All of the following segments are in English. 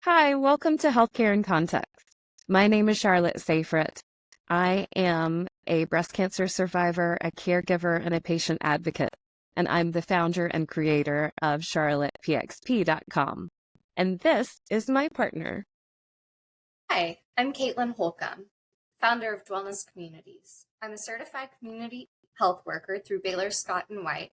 Hi, welcome to Healthcare in Context. My name is Charlotte Seyfried. I am a breast cancer survivor, a caregiver, and a patient advocate, and I'm the founder and creator of charlottepxp.com. And this is my partner. Hi, I'm Caitlin Holcomb, founder of Dwellness Communities. I'm a certified community health worker through Baylor Scott and White,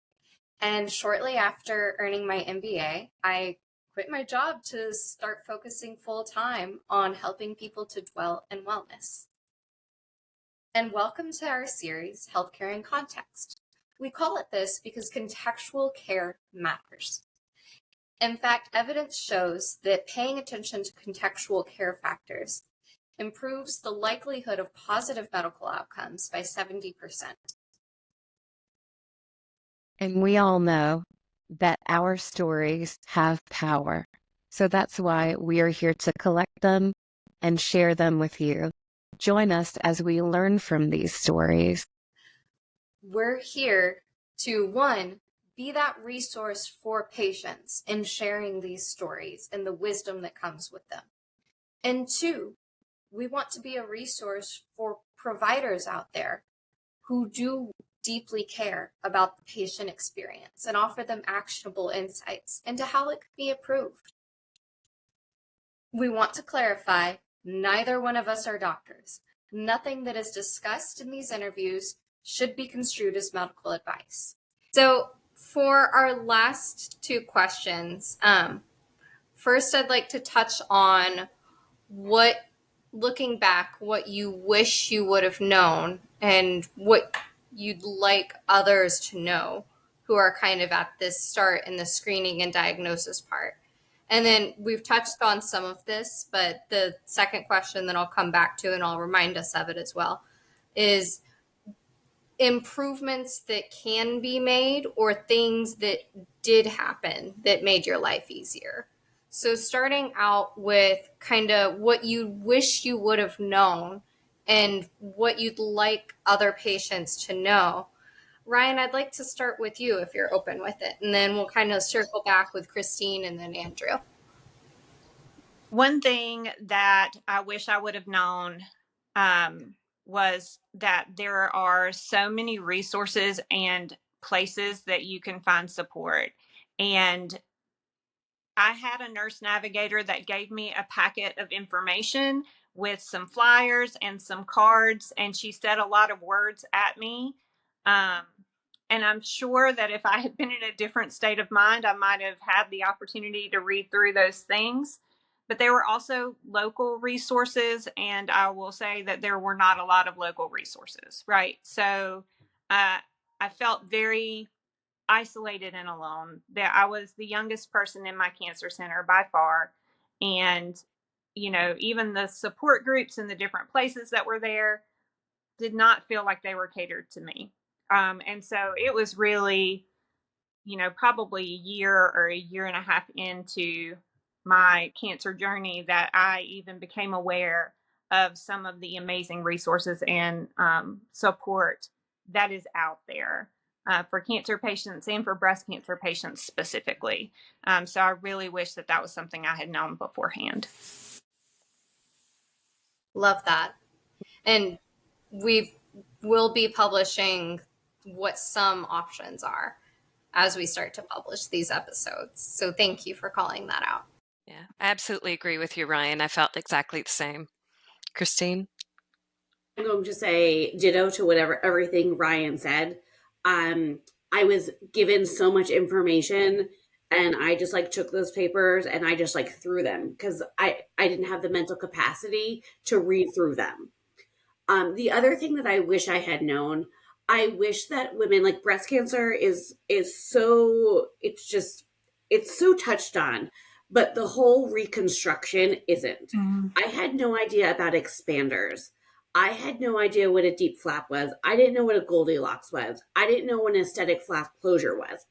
and shortly after earning my MBA, I quit my job to start focusing full-time on helping people to dwell in wellness. And welcome to our series, Healthcare in Context. We call it this because contextual care matters. In fact, evidence shows that paying attention to contextual care factors improves the likelihood of positive medical outcomes by 70%. And we all know that our stories have power. So that's why we are here to collect them and share them with you. Join us as we learn from these stories. We're here to, one, be that resource for patients in sharing these stories and the wisdom that comes with them. And two, we want to be a resource for providers out there who do deeply care about the patient experience and offer them actionable insights into how it could be improved. We want to clarify, neither one of us are doctors. Nothing that is discussed in these interviews should be construed as medical advice. So for our last two questions, first I'd like to touch on looking back, what you wish you would have known and what you'd like others to know who are kind of at this start in the screening and diagnosis part. And then we've touched on some of this, but the second question that I'll come back to, and I'll remind us of it as well, is improvements that can be made or things that did happen that made your life easier. So starting out with kind of what you wish you would have known and what you'd like other patients to know. Ryan, I'd like to start with you if you're open with it, and then we'll kind of circle back with Christine and then Andrew. One thing that I wish I would have known was that there are so many resources and places that you can find support. And I had a nurse navigator that gave me a packet of information with some flyers and some cards, and she said a lot of words at me. And I'm sure that if I had been in a different state of mind, I might have had the opportunity to read through those things. But there were also local resources, and I will say that there were not a lot of local resources, right? So I felt very isolated and alone. That I was the youngest person in my cancer center by far. And, even the support groups and the different places that were there did not feel like they were catered to me. And so it was really, probably a year or a year and a half into my cancer journey that I even became aware of some of the amazing resources and support that is out there for cancer patients and for breast cancer patients specifically. So I really wish that was something I had known beforehand. Love that. And we will be publishing what some options are as we start to publish these episodes. So thank you for calling that out. Yeah, I absolutely agree with you, Ryan. I felt exactly the same. Christine? I'm going to say ditto to everything Ryan said. I was given so much information and I just took those papers and I just threw them because I didn't have the mental capacity to read through them. The other thing that I wish I had known, I wish that women, breast cancer is so, it's so touched on, but the whole reconstruction isn't. Mm-hmm. I had no idea about expanders. I had no idea what a deep flap was. I didn't know what a Goldilocks was. I didn't know what an aesthetic flap closure was.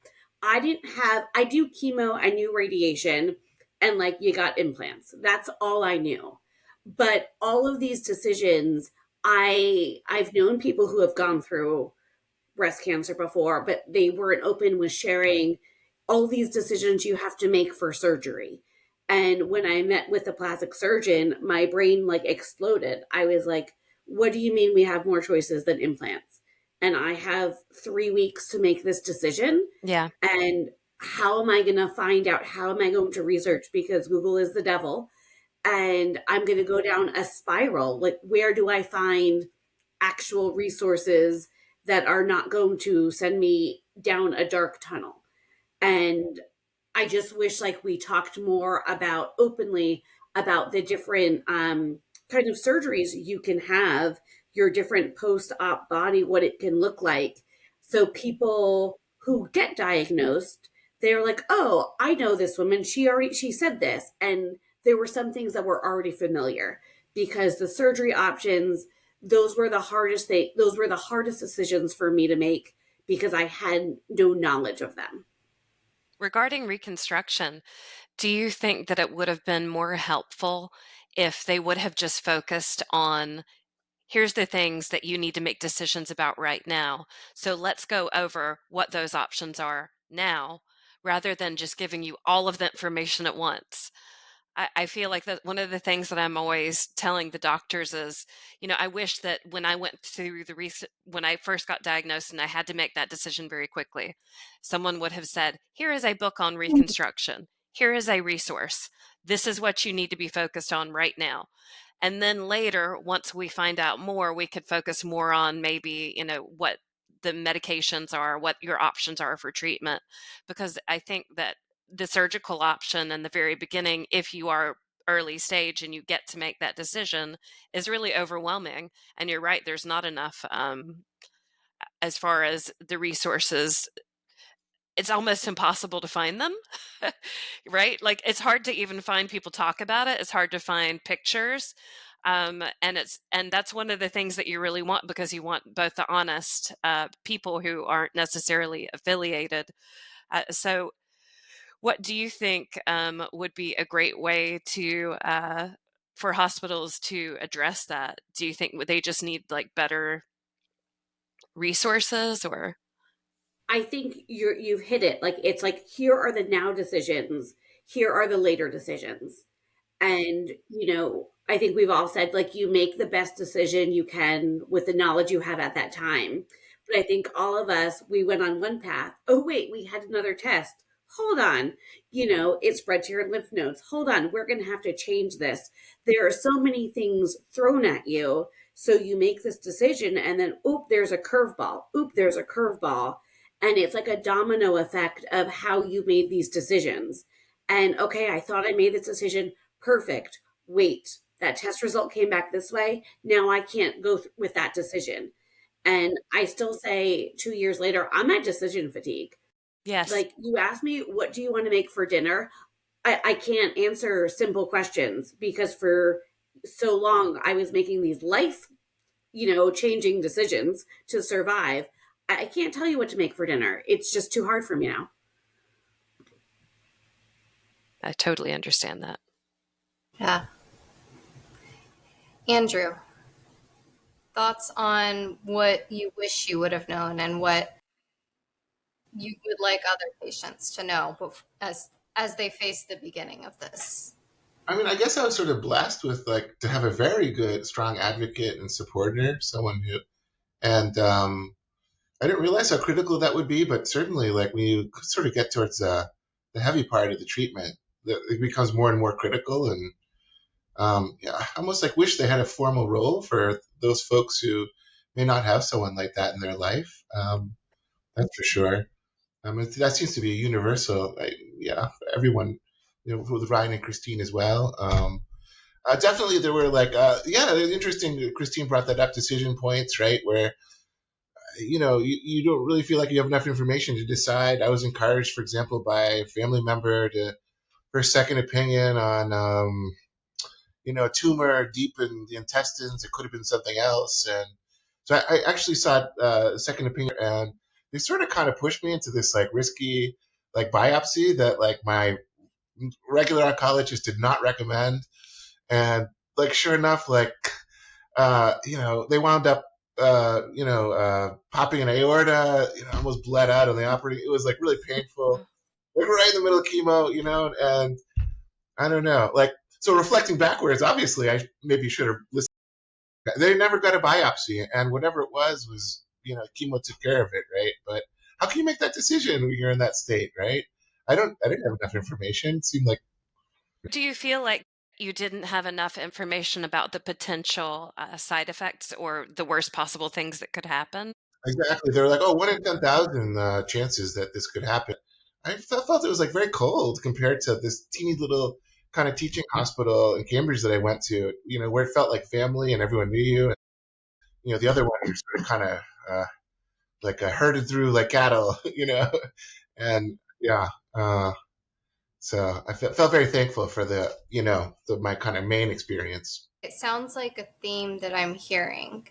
I do chemo, I knew radiation, and you got implants. That's all I knew. But all of these decisions, I've known people who have gone through breast cancer before, but they weren't open with sharing all these decisions you have to make for surgery. And when I met with the plastic surgeon, my brain like exploded. I was like, what do you mean we have more choices than implants? And I have 3 weeks to make this decision. Yeah. And how am I going to find out? How am I going to research? Because Google is the devil. And I'm going to go down a spiral. Like, where do I find actual resources that are not going to send me down a dark tunnel? And I just wish like we talked more about openly about the different kind of surgeries you can have, your different post-op body, what it can look like. So people who get diagnosed, they're like, oh, I know this woman. She said this. And there were some things that were already familiar because the surgery options, those were the hardest decisions for me to make because I had no knowledge of them. Regarding reconstruction, do you think that it would have been more helpful if they would have just focused on, here's the things that you need to make decisions about right now, so let's go over what those options are now, rather than just giving you all of the information at once? I feel like that one of the things that I'm always telling the doctors is, I wish that when I went through when I first got diagnosed and I had to make that decision very quickly, someone would have said, here is a book on reconstruction. Here is a resource. This is what you need to be focused on right now. And then later, once we find out more, we could focus more on maybe, what the medications are, what your options are for treatment. Because I think that the surgical option in the very beginning, if you are early stage and you get to make that decision, is really overwhelming. And you're right, there's not enough as far as the resources. It's almost impossible to find them, right? Like, it's hard to even find people talk about it. It's hard to find pictures. And that's one of the things that you really want, because you want both the honest people who aren't necessarily affiliated. So what do you think would be a great way to for hospitals to address that? Do you think they just need like better resources, or? I think you've hit it. Like, it's like, here are the now decisions, here are the later decisions. And, I think we've all said, like, you make the best decision you can with the knowledge you have at that time. But I think all of us, we went on one path. Oh, wait, we had another test. Hold on. It spread to your lymph nodes. Hold on. We're going to have to change this. There are so many things thrown at you. So you make this decision and then, oop, there's a curveball. Oop, there's a curveball. And it's like a domino effect of how you made these decisions. And okay, I thought I made this decision. Perfect. Wait, that test result came back this way. Now I can't go with that decision. And I still say 2 years later, I'm at decision fatigue. Yes. Like, you ask me, what do you want to make for dinner? I can't answer simple questions because for so long I was making these life, changing decisions to survive. I can't tell you what to make for dinner. It's just too hard for me now. I totally understand that. Yeah. Andrew, thoughts on what you wish you would have known and what you would like other patients to know as they face the beginning of this? I mean, I guess I was sort of blessed with to have a very good, strong advocate and supporter, someone who, and I didn't realize how critical that would be, but certainly when you sort of get towards the heavy part of the treatment, it becomes more and more critical. And I almost wish they had a formal role for those folks who may not have someone like that in their life. That's for sure. That seems to be universal. For everyone, with Ryan and Christine as well. Definitely, there were interesting. Christine brought that up, decision points, right? Where you don't really feel like you have enough information to decide. I was encouraged, for example, by a family member for a second opinion on a tumor deep in the intestines. It could have been something else, and so I actually sought a second opinion, and they sort of kind of pushed me into this risky biopsy that my regular oncologist did not recommend. And sure enough, they wound up popping an aorta, almost bled out on the operating. It was really painful, right in the middle of chemo, and I don't know. Like, so reflecting backwards, obviously, I maybe should have listened. They never got a biopsy, and whatever it was, chemo took care of it, right? But how can you make that decision when you're in that state, right? I didn't have enough information. It seemed like Do you feel like you didn't have enough information about the potential side effects or the worst possible things that could happen? exactly. They were like, oh, 1 in 10,000 chances that this could happen. I felt it was like very cold compared to this teeny little kind of teaching hospital in Cambridge that I went to, where it felt like family and everyone knew you. And, the other one you're sort of kind of like herded through like cattle, and yeah. So I felt very thankful for my kind of main experience. It sounds like a theme that I'm hearing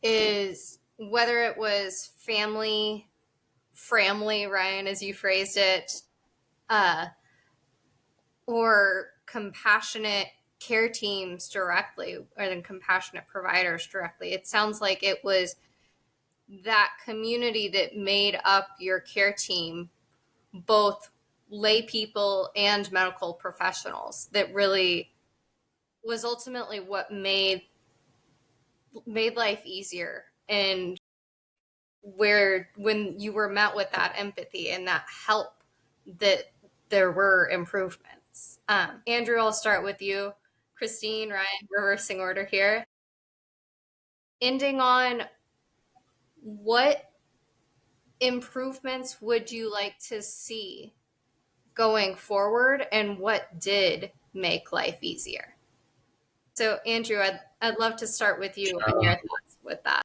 is whether it was family, Ryan, as you phrased it, or compassionate care teams directly, or then compassionate providers directly. It sounds like it was that community that made up your care team, both lay people and medical professionals, that really was ultimately what made life easier. And when you were met with that empathy and that help, that there were improvements. Andrew, I'll start with you. Christine, Ryan, reversing order here. Ending on, what improvements would you like to see going forward, and what did make life easier? So, Andrew, I'd love to start with you and your thoughts with that.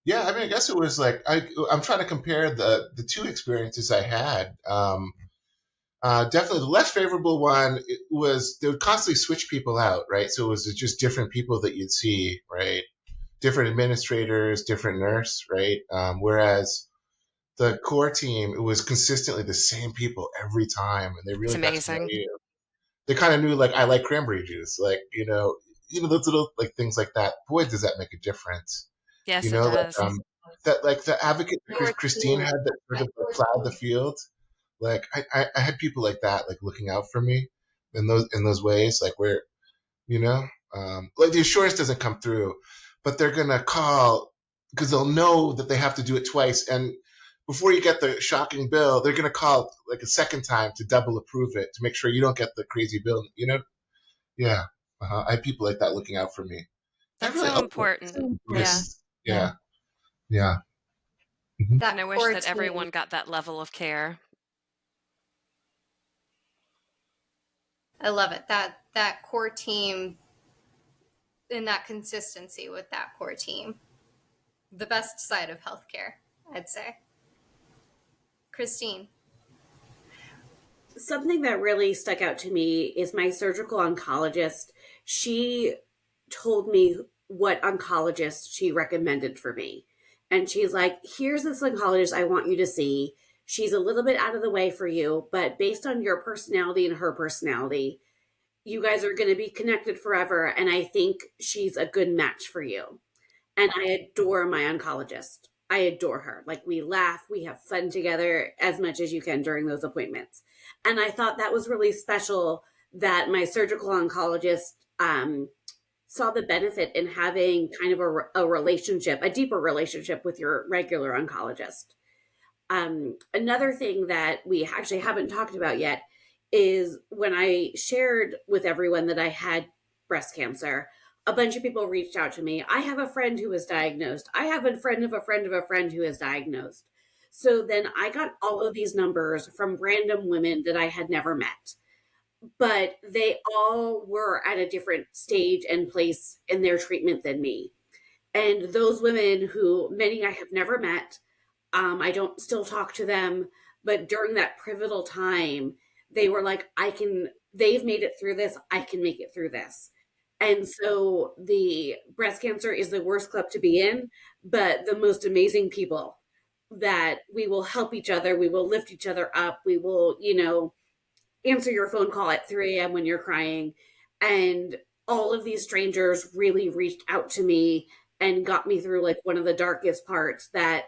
Yeah, I mean, I guess it was like I'm trying to compare the two experiences I had. Definitely the less favorable one was they would constantly switch people out, right? So it was just different people that you'd see, right? Different administrators, different nurse, right? Whereas the core team, it was consistently the same people every time, and they It's really got to know amazing. you. They kind of knew, like, I like cranberry juice, like, those little like things like that. Boy, does that make a difference. Yes, it does. That like the advocate Christine had that sort of like plowed the field. Like I had people like that, like looking out for me in those ways, like where like the assurance doesn't come through, but they're gonna call because they'll know that they have to do it twice, and before you get the shocking bill, they're gonna call like a second time to double approve it to make sure you don't get the crazy bill. Yeah. I had people like that looking out for me. That That's really so helped me. important. Yeah. Yes. Yeah. Yeah. Mhm. That And I wish core that team, everyone got that level of care. I love it. That core team and that consistency with that core team. The best side of healthcare, I'd say. Christine. Something that really stuck out to me is my surgical oncologist. She told me what oncologist she recommended for me. And she's like, here's this oncologist I want you to see. She's a little bit out of the way for you, but based on your personality and her personality, you guys are going to be connected forever. And I think she's a good match for you. And I adore my oncologist. I adore her. Like, we laugh, we have fun together as much as you can during those appointments. And I thought that was really special that my surgical oncologist saw the benefit in having kind of a relationship, a deeper relationship with your regular oncologist. Another thing that we actually haven't talked about yet is when I shared with everyone that I had breast cancer, a bunch of people reached out to me. I have a friend who was diagnosed. I have a friend of a friend of a friend who is diagnosed. So then I got all of these numbers from random women that I had never met, but they all were at a different stage and place in their treatment than me. And those women, who many I have never met, I don't still talk to them, but during that pivotal time, they were like, they've made it through this, I can make it through this. And so the breast cancer is the worst club to be in, but the most amazing people that we will help each other, we will lift each other up, we will, answer your phone call at 3 a.m. when you're crying. And all of these strangers really reached out to me and got me through like one of the darkest parts that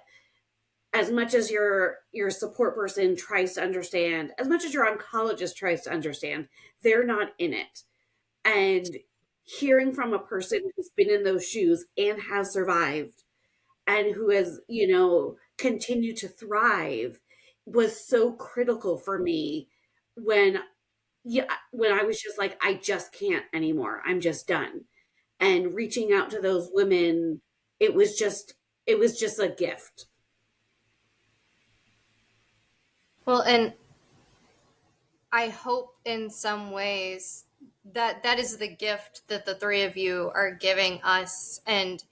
as much as your support person tries to understand, as much as your oncologist tries to understand, they're not in it. And hearing from a person who's been in those shoes and has survived and who has, continued to thrive was so critical for me when when I was just like, I just can't anymore. I'm just done. And reaching out to those women, it was just a gift. Well, and I hope in some ways that that is the gift that the three of you are giving us and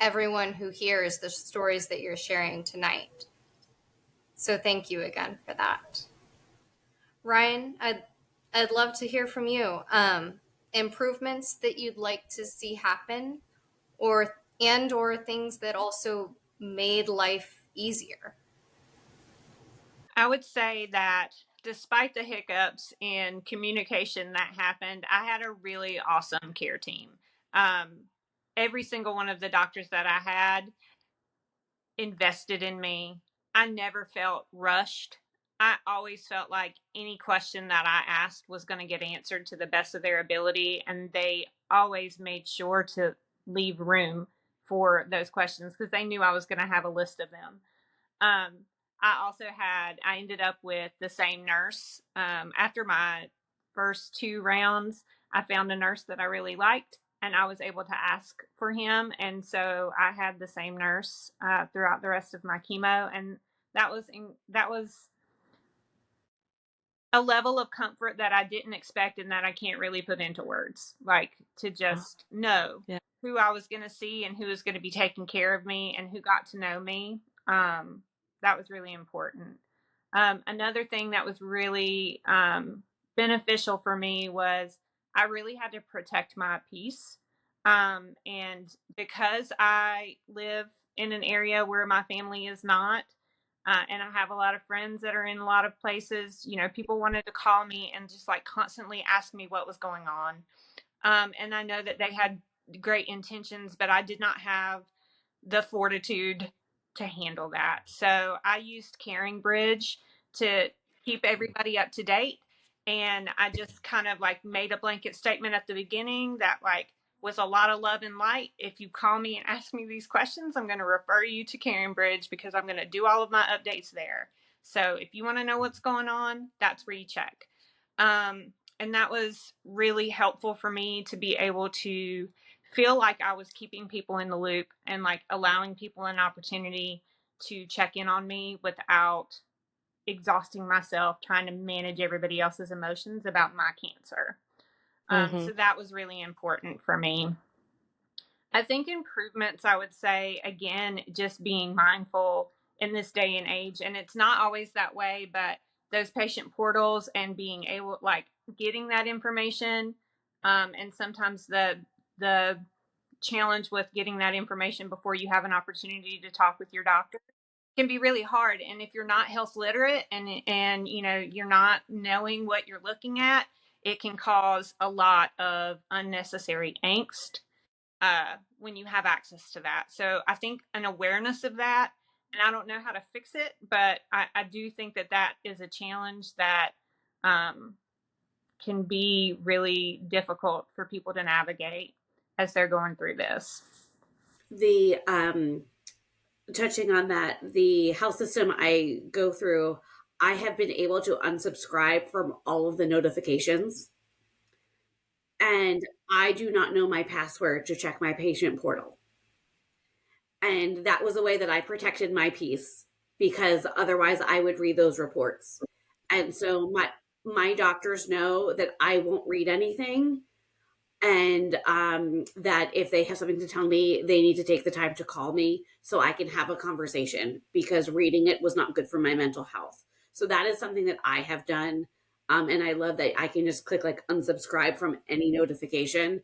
everyone who hears the stories that you're sharing tonight. So thank you again for that. Ryan, I'd love to hear from you. Improvements that you'd like to see happen, or things that also made life easier. I would say that despite the hiccups in communication that happened, I had a really awesome care team. Um, every single one of the doctors that I had invested in me. I never felt rushed. I always felt like any question that I asked was going to get answered to the best of their ability. And they always made sure to leave room for those questions because they knew I was going to have a list of them. Um, I ended up with the same nurse. After my first 2 rounds, I found a nurse that I really liked and I was able to ask for him. And so I had the same nurse throughout the rest of my chemo. And that was a level of comfort that I didn't expect and that I can't really put into words. Like to just know Yeah. who I was going to see and who was going to be taking care of me and who got to know me. That was really important. Another thing that was really beneficial for me was I really had to protect my peace. And because I live in an area where my family is not, and I have a lot of friends that are in a lot of places. People wanted to call me and just like constantly ask me what was going on. And I know that they had great intentions, but I did not have the fortitude to handle that. So I used Caring Bridge to keep everybody up to date. And I just kind of like made a blanket statement at the beginning that like with a lot of love and light, if you call me and ask me these questions, I'm going to refer you to Caring Bridge because I'm going to do all of my updates there. So if you want to know what's going on, that's where you check. And that was really helpful for me to be able to feel like I was keeping people in the loop and like allowing people an opportunity to check in on me without exhausting myself trying to manage everybody else's emotions about my cancer. So that was really important for me. I think improvements, I would say, again, just being mindful in this day and age. And it's not always that way, but those patient portals and being able, like, getting that information, and sometimes the challenge with getting that information before you have an opportunity to talk with your doctor can be really hard. And if you're not health literate and you're not knowing what you're looking at, it can cause a lot of unnecessary angst when you have access to that. So I think an awareness of that, and I don't know how to fix it, but I do think that that is a challenge that um, can be really difficult for people to navigate as they're going through this. The touching on that, the health system I go through, I have been able to unsubscribe from all of the notifications. And I do not know my password to check my patient portal. And that was a way that I protected my peace because otherwise I would read those reports. And so my doctors know that I won't read anything, and that if they have something to tell me, they need to take the time to call me so I can have a conversation because reading it was not good for my mental health. So that is something that I have done. And I love that I can just click like unsubscribe from any notification.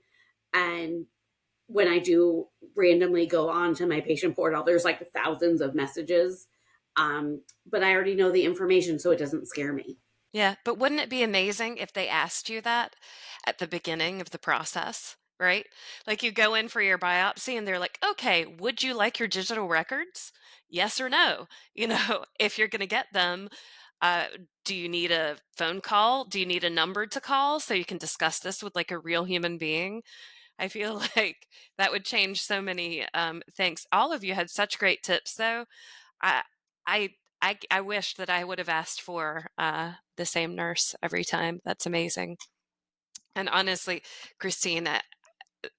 And when I do randomly go on to my patient portal, there's like thousands of messages. But I already know the information, so it doesn't scare me. Yeah, but wouldn't it be amazing if they asked you that at the beginning of the process, right? Like you go in for your biopsy and they're like, "Okay, would you like your digital records?" yes or no. If you're going to get them, do you need a phone call? Do you need a number to call so you can discuss this with like a real human being? I feel like that would change so many things. All of you had such great tips, though. I I I wish that I would have asked for the same nurse every time. That's amazing. And honestly, Christine,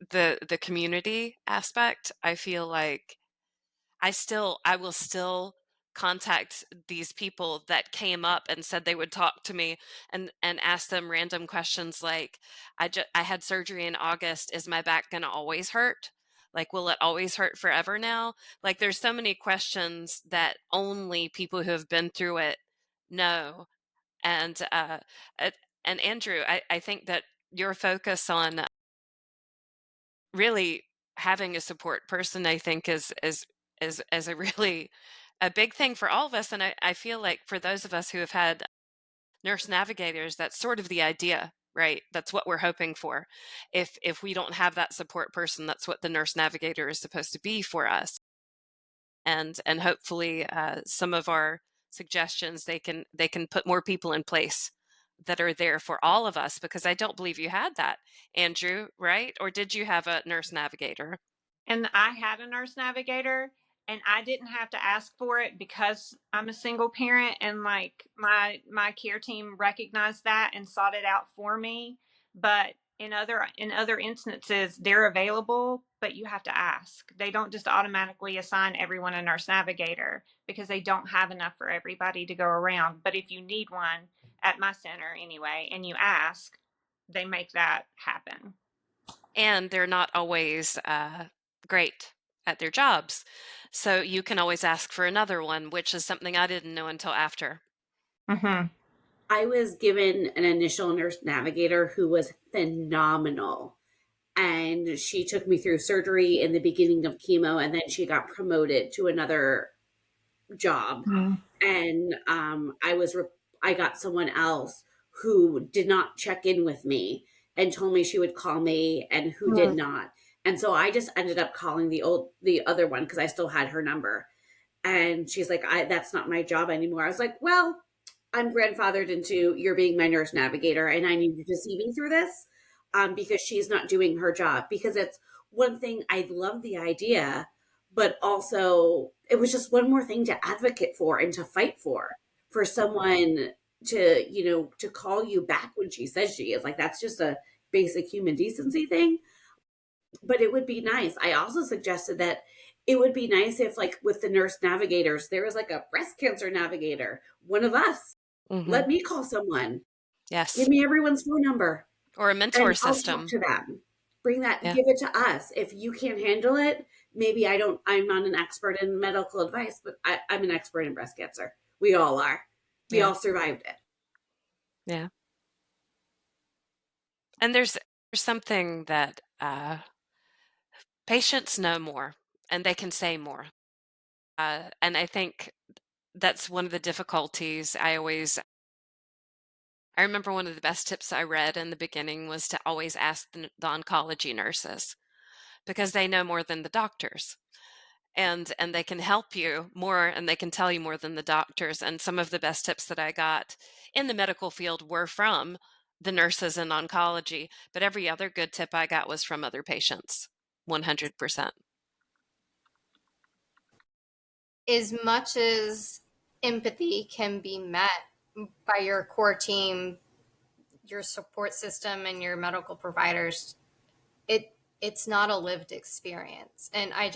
the community aspect, I feel like I will still contact these people that came up and said they would talk to me and ask them random questions like, I had surgery in August. Is my back going to always hurt? Like, will it always hurt forever now? Like, there's so many questions that only people who have been through it know. And it- and Andrew, I think that your focus on really having a support person, I think is a really a big thing for all of us. And I feel like for those of us who have had nurse navigators, that's sort of the idea, right? That's what we're hoping for. If we don't have that support person, that's what the nurse navigator is supposed to be for us. And hopefully some of our suggestions, they can put more people in place that are there for all of us, because I don't believe you had that, Andrew, right? Or did you have a nurse navigator? And I had a nurse navigator, and I didn't have to ask for it because I'm a single parent, and like my care team recognized that and sought it out for me. But in other instances, they're available, but you have to ask. They don't just automatically assign everyone a nurse navigator because they don't have enough for everybody to go around. But if you need one at my center anyway, and you ask, they make that happen. And they're not always great at their jobs. So you can always ask for another one, which is something I didn't know until after. Mm-hmm. I was given an initial nurse navigator who was phenomenal. And she took me through surgery in the beginning of chemo, and then she got promoted to another job. Mm-hmm. And I got someone else who did not check in with me and told me she would call me, and who did not. And so I just ended up calling the other one because I still had her number. And she's like, that's not my job anymore. I was like, well, I'm grandfathered into you're being my nurse navigator, and I need you to see me through this, because she's not doing her job. Because it's one thing, I love the idea, but also it was just one more thing to advocate for and to fight for someone to call you back when she says she is. Like, that's just a basic human decency thing. But it would be nice. I also suggested that it would be nice if, like, with the nurse navigators, there was like a breast cancer navigator, one of us. Let me call someone. Yes. Give me everyone's phone number. Or a mentor And I'll system. talk to them. Bring that, Yeah. give it to us. If you can't handle it, maybe I'm not an expert in medical advice, but I'm an expert in breast cancer. We all are. We Yeah. all survived it. Yeah. And there's something that patients know more and they can say more. And I think that's one of the difficulties. I remember one of the best tips I read in the beginning was to always ask the oncology nurses, because they know more than the doctors. And they can help you more, and they can tell you more than the doctors. And some of the best tips that I got in the medical field were from the nurses in oncology, but every other good tip I got was from other patients. 100%. As much as empathy can be met by your core team, your support system, and your medical providers, it's not a lived experience. And I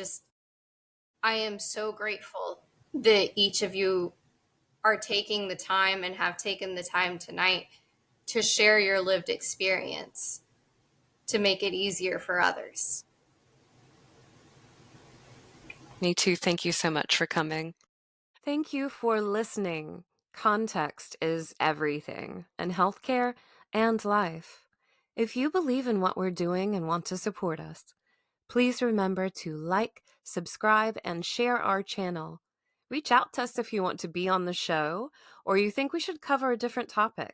am so grateful that each of you are taking the time and have taken the time tonight to share your lived experience to make it easier for others. Me too. Thank you so much for coming. Thank you for listening. Context is everything in healthcare and life. If you believe in what we're doing and want to support us, please remember to like, subscribe, and share our channel. Reach out to us if you want to be on the show or you think we should cover a different topic.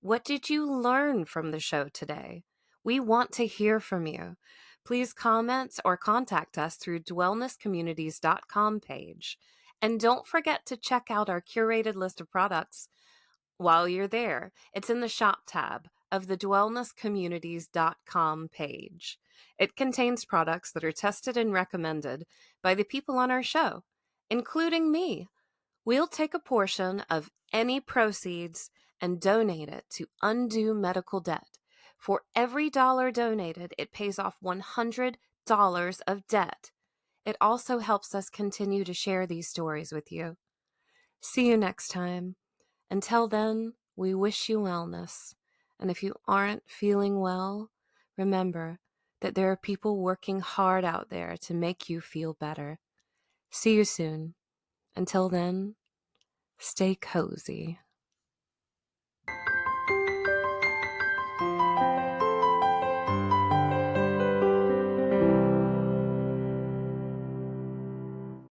What did you learn from the show today? We want to hear from you. Please comment or contact us through dwellnesscommunities.com page. And don't forget to check out our curated list of products while you're there. It's in the shop tab of the dwellnesscommunities.com page. It contains products that are tested and recommended by the people on our show, including me. We'll take a portion of any proceeds and donate it to Undo Medical Debt. For every dollar donated, it pays off $100 of debt. It also helps us continue to share these stories with you. See you next time. Until then, we wish you wellness. And if you aren't feeling well, remember that there are people working hard out there to make you feel better. See you soon. Until then, stay cozy.